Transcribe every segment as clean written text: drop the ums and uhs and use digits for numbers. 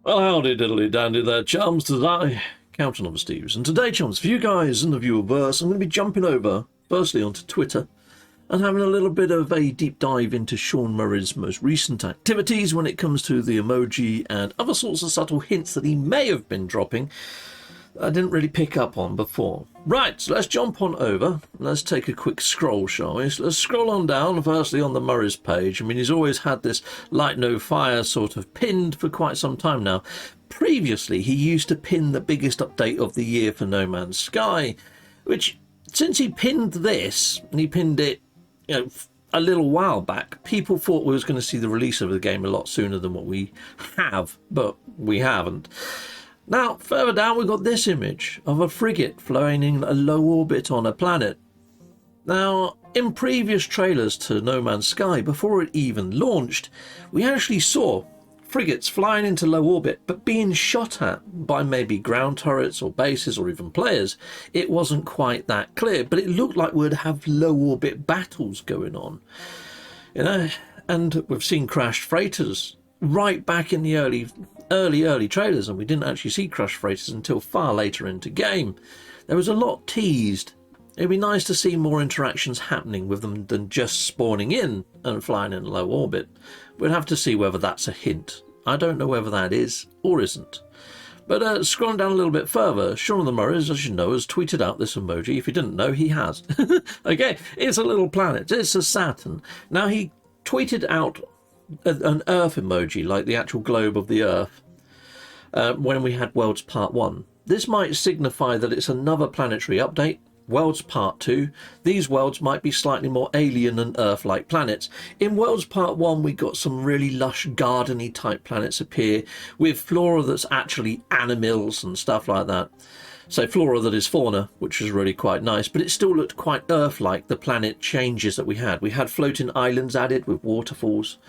Well, howdy diddly dandy there, chums. Today, Captain of Steves, and today, chums, for you guys in the viewerverse, I'm going to be jumping over, firstly, onto Twitter and having a little bit of a deep dive into Sean Murray's most recent activities when it comes to the emoji and other sorts of subtle hints that he may have been dropping that I didn't really pick up on before. Right, so let's jump on over. Let's take a quick scroll, shall we? So let's scroll on down, firstly on the Murray's page. I mean, he's always had this light no fire sort of pinned for quite some time now. Previously, he used to pin the biggest update of the year for No Man's Sky, which, since he pinned this, and he pinned it, a little while back, people thought we was going to see the release of the game a lot sooner than what we have, but we haven't. Now, further down, we've got this image of a frigate flying in a low orbit on a planet. Now, in previous trailers to No Man's Sky, before it even launched, we actually saw frigates flying into low orbit, but being shot at by maybe ground turrets or bases or even players. It wasn't quite that clear, but it looked like we'd have low orbit battles going on. And we've seen crashed freighters right back in the early trailers, and we didn't actually see crashed freighters until far later into game. There was a lot teased. It'd be nice to see more interactions happening with them than just spawning in and flying in low orbit. We'll have to see whether that's a hint. I don't know whether that is or isn't. But scrolling down a little bit further, Sean of the Murrays, as you know, has tweeted out this emoji. If you didn't know, he has. Okay, it's a little planet. It's a Saturn. Now, he tweeted out an Earth emoji, like the actual globe of the Earth, when we had Worlds Part 1. This might signify that it's another planetary update. Worlds Part 2, these worlds might be slightly more alien and Earth-like planets. In Worlds Part 1, we got some really lush gardeny type planets appear with flora that's actually animals and stuff like that. So flora that is fauna, which is really quite nice, but it still looked quite Earth-like, the planet changes that we had. We had floating islands added with waterfalls.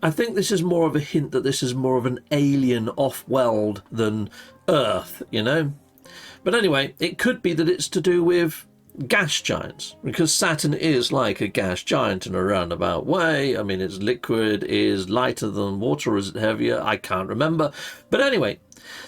I think this is more of a hint that this is more of an alien off-world than Earth, But anyway, it could be that it's to do with gas giants, because Saturn is like a gas giant in a roundabout way. I mean, it's liquid, is lighter than water, or is it heavier? I can't remember. But anyway,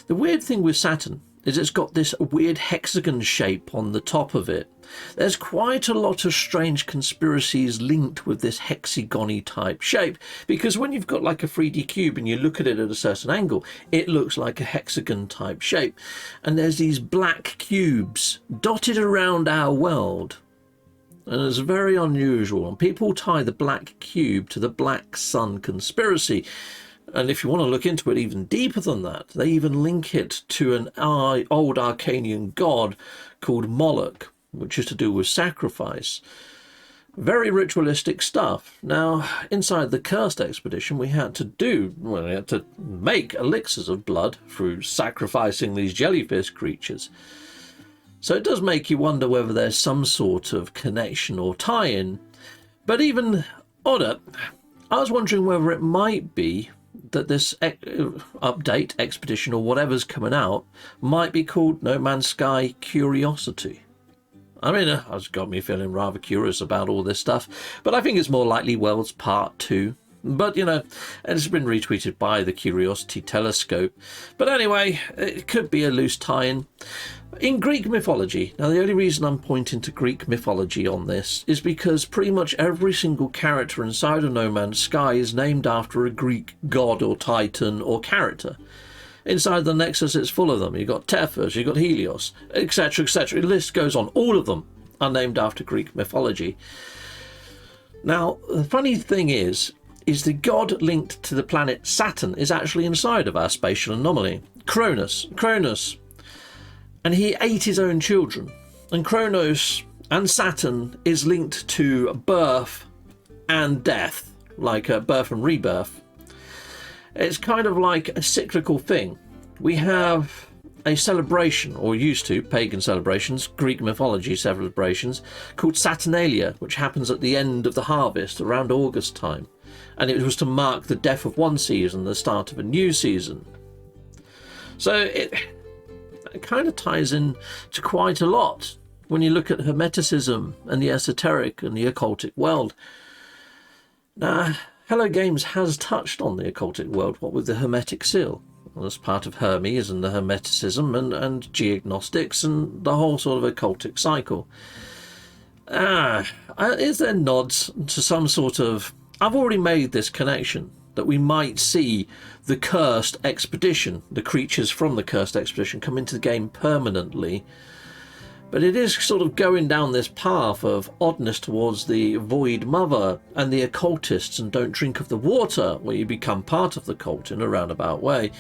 the weird thing with Saturn is it's got this weird hexagon shape on the top of it. There's quite a lot of strange conspiracies linked with this hexagon-y type shape, because when you've got like a 3D cube and you look at it at a certain angle, it looks like a hexagon type shape. And there's these black cubes dotted around our world. And it's very unusual. And people tie the black cube to the black sun conspiracy. And if you want to look into it even deeper than that, they even link it to an old Arcanian god called Moloch, which is to do with sacrifice. Very ritualistic stuff. Now, inside the Cursed Expedition, we had to make elixirs of blood through sacrificing these jellyfish creatures. So it does make you wonder whether there's some sort of connection or tie-in. But even odder, I was wondering whether it might be that this update, expedition, or whatever's coming out might be called No Man's Sky Curiosity. I mean, it's got me feeling rather curious about all this stuff, but I think it's more likely Worlds Part 2. But, it's been retweeted by the Curiosity Telescope. But anyway, it could be a loose tie-in. In Greek mythology, now the only reason I'm pointing to Greek mythology on this is because pretty much every single character inside of No Man's Sky is named after a Greek god or titan or character. Inside the Nexus, it's full of them. You've got Tethys, you've got Helios, etc., etc. The list goes on. All of them are named after Greek mythology. Now, the funny thing is the god linked to the planet Saturn is actually inside of our spatial anomaly. Cronus. And he ate his own children. And Kronos and Saturn is linked to birth and death, like birth and rebirth. It's kind of like a cyclical thing. We have a celebration, or used to, pagan celebrations, Greek mythology celebrations, called Saturnalia, which happens at the end of the harvest, around August time. And it was to mark the death of one season, the start of a new season. So it kind of ties in to quite a lot when you look at Hermeticism and the esoteric and the occultic world. Now, Hello Games has touched on the occultic world, what with the Hermetic Seal. as part of Hermes and the Hermeticism and geognostics and the whole sort of occultic cycle. Is there nods to some sort of... I've already made this connection that we might see the cursed expedition, the creatures from the cursed expedition, come into the game permanently. But it is sort of going down this path of oddness towards the Void Mother and the occultists and don't drink of the water, where you become part of the cult in a roundabout way.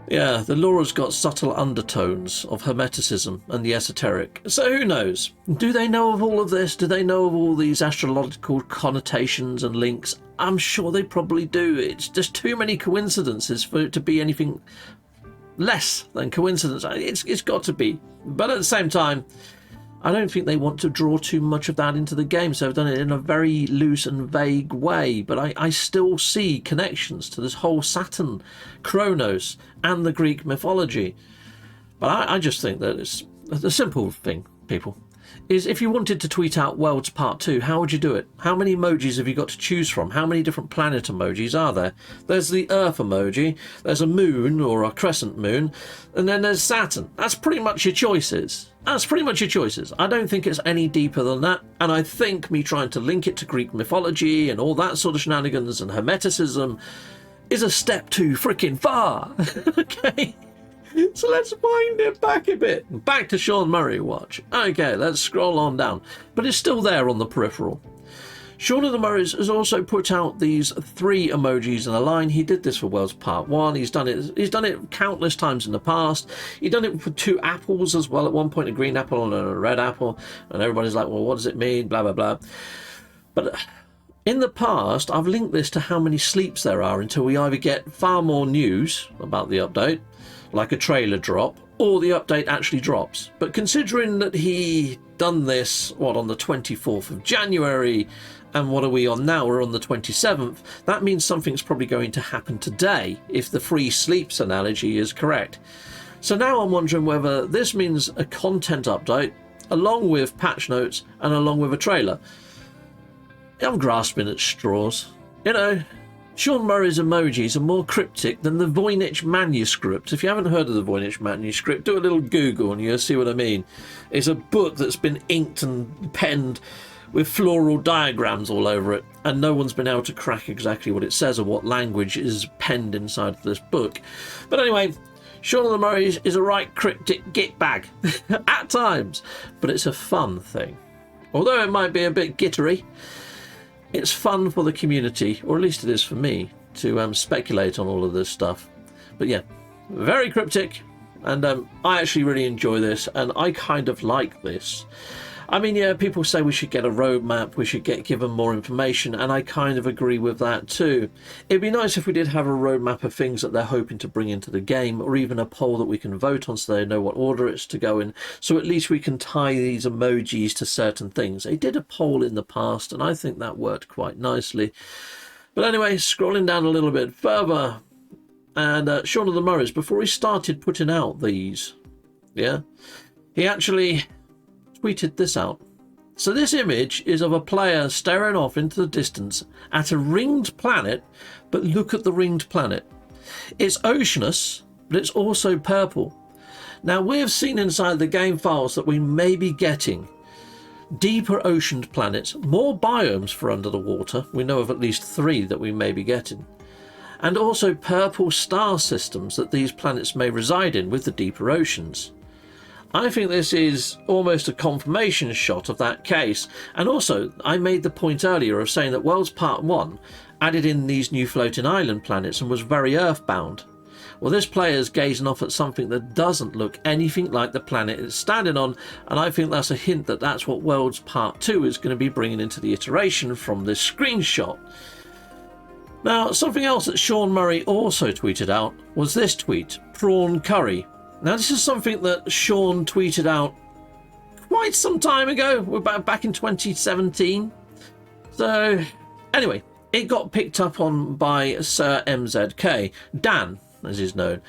Yeah, the lore has got subtle undertones of Hermeticism and the esoteric. So who knows? Do they know of all of this? Do they know of all these astrological connotations and links? I'm sure they probably do. It's just too many coincidences for it to be anything less than coincidence. It's got to be. But at the same time, I don't think they want to draw too much of that into the game, so I've done it in a very loose and vague way. But I still see connections to this whole Saturn, Kronos, and the Greek mythology. But I just think that it's the simple thing, people, is if you wanted to tweet out Worlds Part 2, how would you do it? How many emojis have you got to choose from? How many different planet emojis are there? There's the Earth emoji, there's a moon or a crescent moon, and then there's Saturn. That's pretty much your choices. That's pretty much your choices. I don't think it's any deeper than that, and I think me trying to link it to Greek mythology and all that sort of shenanigans and Hermeticism is a step too freaking far. Okay? So let's wind it back a bit. Back to Sean Murray watch. Okay, let's scroll on down. But it's still there on the peripheral. Sean of the Murrays has also put out these 3 emojis in a line. He did this for Worlds Part 1. He's done it countless times in the past. He's done it for 2 apples as well. At one point, a green apple and a red apple. And everybody's like, well, what does it mean? Blah, blah, blah. But in the past, I've linked this to how many sleeps there are until we either get far more news about the update, like a trailer drop, or the update actually drops. But considering that he done this, on the 24th of January, and what are we on now? We're on the 27th. That means something's probably going to happen today, if the free sleeps analogy is correct. So now I'm wondering whether this means a content update, along with patch notes, and along with a trailer. I'm grasping at straws. You know, Sean Murray's emojis are more cryptic than the Voynich manuscript. If you haven't heard of the Voynich manuscript, do a little Google and you'll see what I mean. It's a book that's been inked and penned with floral diagrams all over it, and no one's been able to crack exactly what it says or what language is penned inside of this book. But anyway, Sean of the Murrays is a right cryptic git bag at times, but it's a fun thing. Although it might be a bit gittery, it's fun for the community, or at least it is for me, to speculate on all of this stuff. But yeah, very cryptic, and I actually really enjoy this, and I kind of like this. I mean, yeah, people say we should get a roadmap, we should get given more information, and I kind of agree with that too. It'd be nice if we did have a roadmap of things that they're hoping to bring into the game, or even a poll that we can vote on so they know what order it's to go in, so at least we can tie these emojis to certain things. They did a poll in the past, and I think that worked quite nicely. But anyway, scrolling down a little bit further, and Sean of the Murrays, before he started putting out these, yeah, he actually tweeted this out. So this image is of a player staring off into the distance at a ringed planet, but look at the ringed planet. It's oceanous, but it's also purple. Now, we have seen inside the game files that we may be getting deeper oceaned planets, more biomes for under the water. We know of at least 3 that we may be getting. And also purple star systems that these planets may reside in with the deeper oceans. I think this is almost a confirmation shot of that case. And also, I made the point earlier of saying that Worlds Part 1 added in these new floating island planets and was very earthbound. Well, this player is gazing off at something that doesn't look anything like the planet it's standing on, and I think that's a hint that that's what Worlds Part 2 is going to be bringing into the iteration from this screenshot. Now, something else that Sean Murray also tweeted out was this tweet, prawn curry. Now, this is something that Sean tweeted out quite some time ago, back in 2017. So, anyway, it got picked up on by Sir MZK, Dan, as he's known.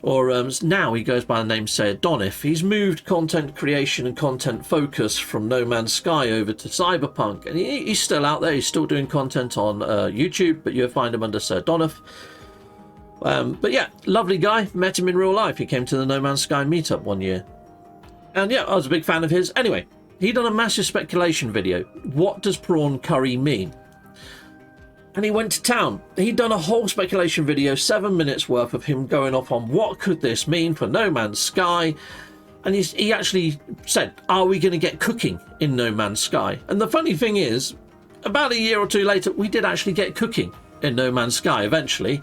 Or now he goes by the name Sir Donif. He's moved content creation and content focus from No Man's Sky over to Cyberpunk. And he's still out there, he's still doing content on YouTube, but you'll find him under Sir Donif. But yeah, lovely guy. Met him in real life. He came to the No Man's Sky meetup one year. And yeah, I was a big fan of his. Anyway, he done a massive speculation video. What does prawn curry mean? And he went to town. He'd done a whole speculation video, 7 minutes worth of him going off on what could this mean for No Man's Sky. And he actually said, are we going to get cooking in No Man's Sky? And the funny thing is, about a year or two later, we did actually get cooking in No Man's Sky eventually.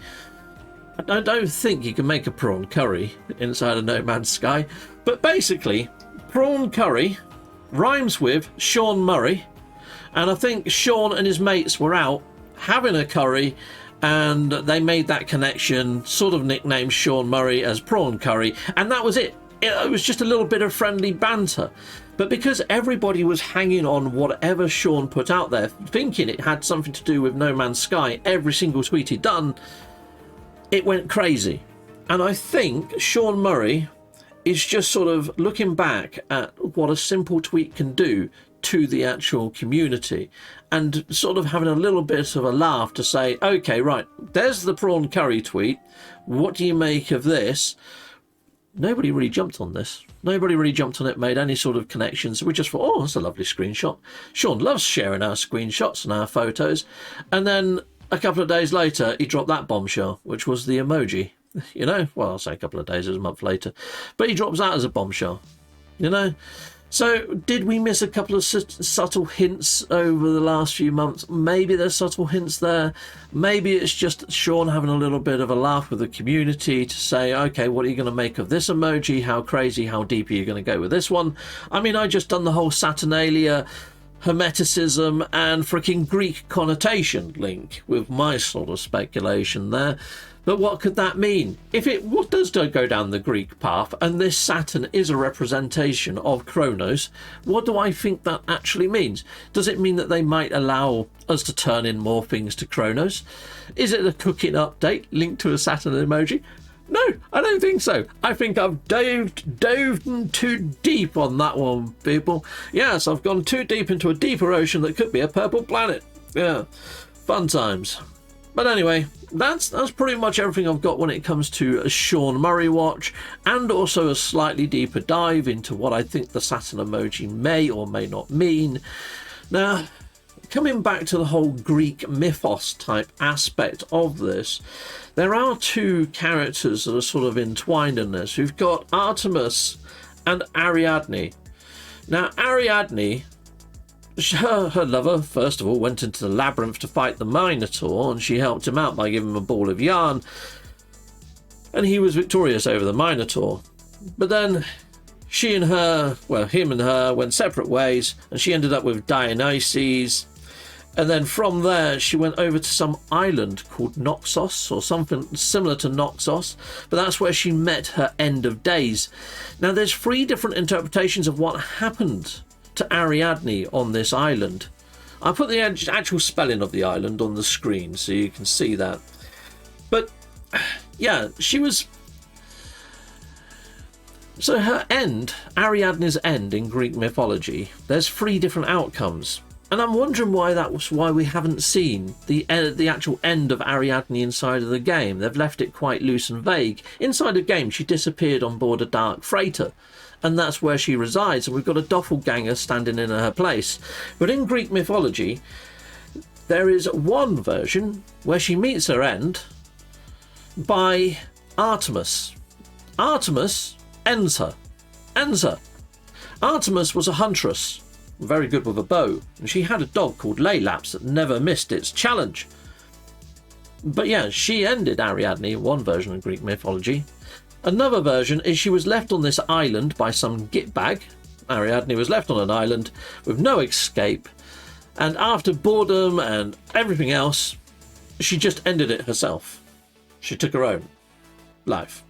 I don't think you can make a prawn curry inside of No Man's Sky. But basically, prawn curry rhymes with Sean Murray. And I think Sean and his mates were out having a curry, and they made that connection, sort of nicknamed Sean Murray as prawn curry, and that was it. It was just a little bit of friendly banter. But because everybody was hanging on whatever Sean put out there, thinking it had something to do with No Man's Sky, every single tweet he'd done, it went crazy. And I think Sean Murray is just sort of looking back at what a simple tweet can do to the actual community, and sort of having a little bit of a laugh to say, okay, right, there's the prawn curry tweet. What do you make of this? Nobody really jumped on this. Nobody really jumped on it, made any sort of connections. We just thought, oh, that's a lovely screenshot. Sean loves sharing our screenshots and our photos. And then a couple of days later, he dropped that bombshell, which was the emoji. You know, well, I'll say a couple of days, it was a month later. But he drops that as a bombshell, you know. So did we miss a couple of subtle hints over the last few months? Maybe there's subtle hints there. Maybe it's just Sean having a little bit of a laugh with the community to say, okay, what are you going to make of this emoji? How crazy, how deep are you going to go with this one? I mean, I just done the whole Saturnalia, Hermeticism and freaking Greek connotation link with my sort of speculation there. But what could that mean? If it does go down the Greek path, and this Saturn is a representation of Kronos, what do I think that actually means? Does it mean that they might allow us to turn in more things to Kronos? Is it a cooking update linked to a Saturn emoji? No, I don't think so. I think I've dove too deep on that one, people. Yes, I've gone too deep into a deeper ocean that could be a purple planet. Yeah, fun times. But anyway, that's pretty much everything I've got when it comes to a Sean Murray watch, and also a slightly deeper dive into what I think the Saturn emoji may or may not mean. Now, coming back to the whole Greek mythos type aspect of this, there are two characters that are sort of entwined in this. We've got Artemis and Ariadne. Now, Ariadne, her lover, first of all, went into the labyrinth to fight the Minotaur, and she helped him out by giving him a ball of yarn, and he was victorious over the Minotaur. But then him and her went separate ways, and she ended up with Dionysus, and then from there she went over to some island called Noxos, or something similar to Noxos, but that's where she met her end of days. Now, there's 3 different interpretations of what happened to Ariadne on this island. I put the actual spelling of the island on the screen so you can see that. But yeah, she was... So her end, Ariadne's end in Greek mythology, there's 3 different outcomes. And I'm wondering why we haven't seen the actual end of Ariadne inside of the game. They've left it quite loose and vague. Inside the game, she disappeared on board a dark freighter, and that's where she resides, and we've got a doppelganger standing in her place. But in Greek mythology, there is one version where she meets her end by Artemis. Artemis ends her. Artemis was a huntress, very good with a bow, and she had a dog called Laylaps that never missed its challenge. But yeah, she ended Ariadne in one version of Greek mythology. Another version is she was left on this island by some gitbag. Ariadne was left on an island with no escape, and after boredom and everything else, she just ended it herself. She took her own life.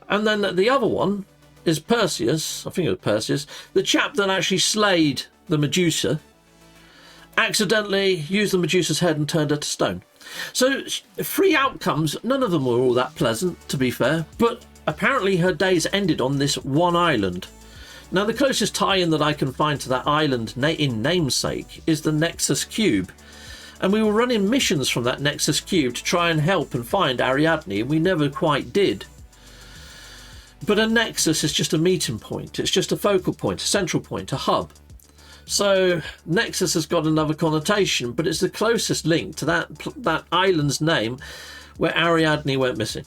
And then the other one is Perseus, I think it was Perseus, the chap that actually slayed the Medusa, accidentally used the Medusa's head and turned her to stone. So 3 outcomes, none of them were all that pleasant, to be fair, but apparently her days ended on this one island. Now, the closest tie-in that I can find to that island in namesake is the Nexus Cube. And we were running missions from that Nexus cube to try and help and find Ariadne, and we never quite did. But a Nexus is just a meeting point. It's just a focal point, a central point, a hub. So Nexus has got another connotation, but it's the closest link to that island's name where Ariadne went missing.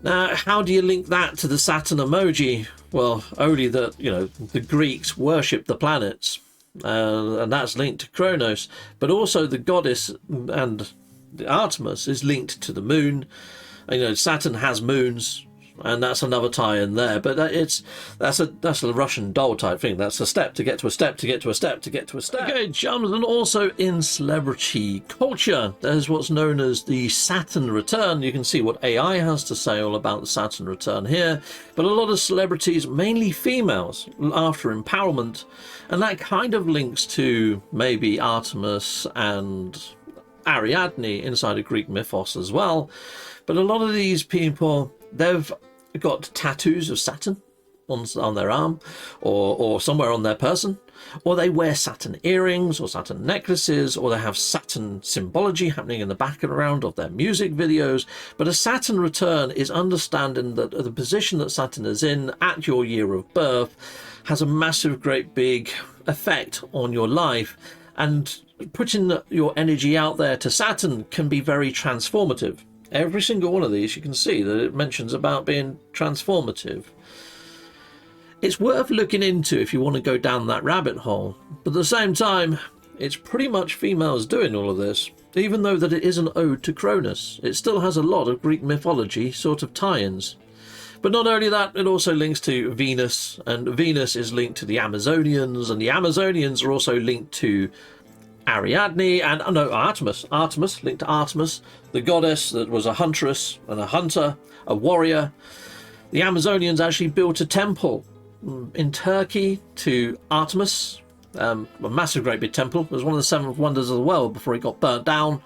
Now, how do you link that to the Saturn Emoji? Well, only that, you know, the Greeks worship the planets, and that's linked to Kronos. But also the goddess and the Artemis is linked to the moon. And, you know, Saturn has moons, and that's another tie-in there. But that's a Russian doll type thing. That's a step to get to a step to get to a step to get to a step. Okay, chums, and also in celebrity culture, there's what's known as the Saturn return. You can see what AI has to say all about the Saturn return here. But a lot of celebrities, mainly females, after empowerment, and that kind of links to maybe Artemis and Ariadne inside of Greek mythos as well. But a lot of these people, they've got tattoos of Saturn on their arm or somewhere on their person, or they wear Saturn earrings or Saturn necklaces, or they have Saturn symbology happening in the background of their music videos. But a Saturn return is understanding that the position that Saturn is in at your year of birth has a massive, great big effect on your life, and putting your energy out there to Saturn can be very transformative. Every single one of these, you can see that it mentions about being transformative. It's worth looking into if you want to go down that rabbit hole. But at the same time, it's pretty much females doing all of this. Even though that it is an ode to Cronus, it still has a lot of Greek mythology sort of tie-ins. But not only that, it also links to Venus, and Venus is linked to the Amazonians, and the Amazonians are also linked to Ariadne, and no, Artemis linked to Artemis, the goddess that was a huntress and a hunter, a warrior. The Amazonians actually built a temple in Turkey to Artemis, a massive great big temple. It was one of the 7 wonders of the world before it got burnt down.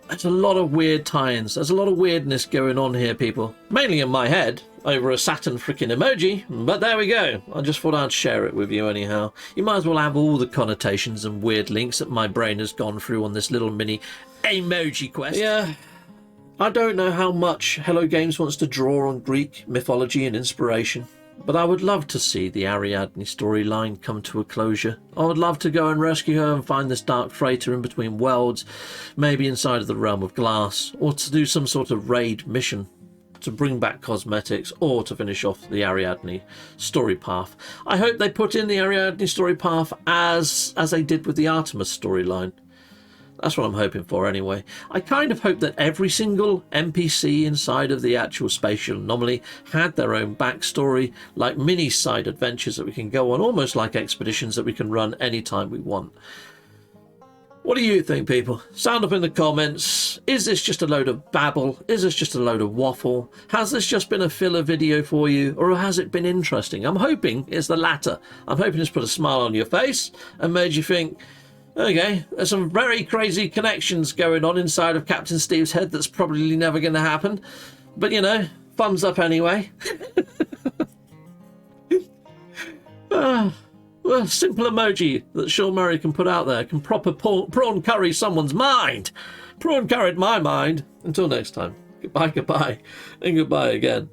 There's a lot of weird tie-ins. There's a lot of weirdness going on here, people. Mainly in my head, over a Saturn freaking emoji, but there we go. I just thought I'd share it with you anyhow. You might as well have all the connotations and weird links that my brain has gone through on this little mini emoji quest. Yeah, I don't know how much Hello Games wants to draw on Greek mythology and inspiration, but I would love to see the Ariadne storyline come to a closure. I would love to go and rescue her and find this dark freighter in between worlds, maybe inside of the realm of glass, or to do some sort of raid mission to bring back cosmetics, or to finish off the Ariadne story path. I hope they put in the Ariadne story path as they did with the Artemis storyline. That's what I'm hoping for anyway. I kind of hope that every single NPC inside of the actual spatial anomaly had their own backstory, like mini side adventures that we can go on, almost like expeditions that we can run anytime we want. What do you think, people? Sound up in the comments. Is this just a load of babble? Is this just a load of waffle? Has this just been a filler video for you, or has it been interesting? I'm hoping it's the latter. I'm hoping it's put a smile on your face and made you think, okay, there's some very crazy connections going on inside of Captain Steve's head that's probably never going to happen. But, you know, thumbs up anyway. Well, simple emoji that Sean Murray can put out there can proper prawn curry someone's mind. Prawn curried my mind. Until next time, goodbye, and goodbye again.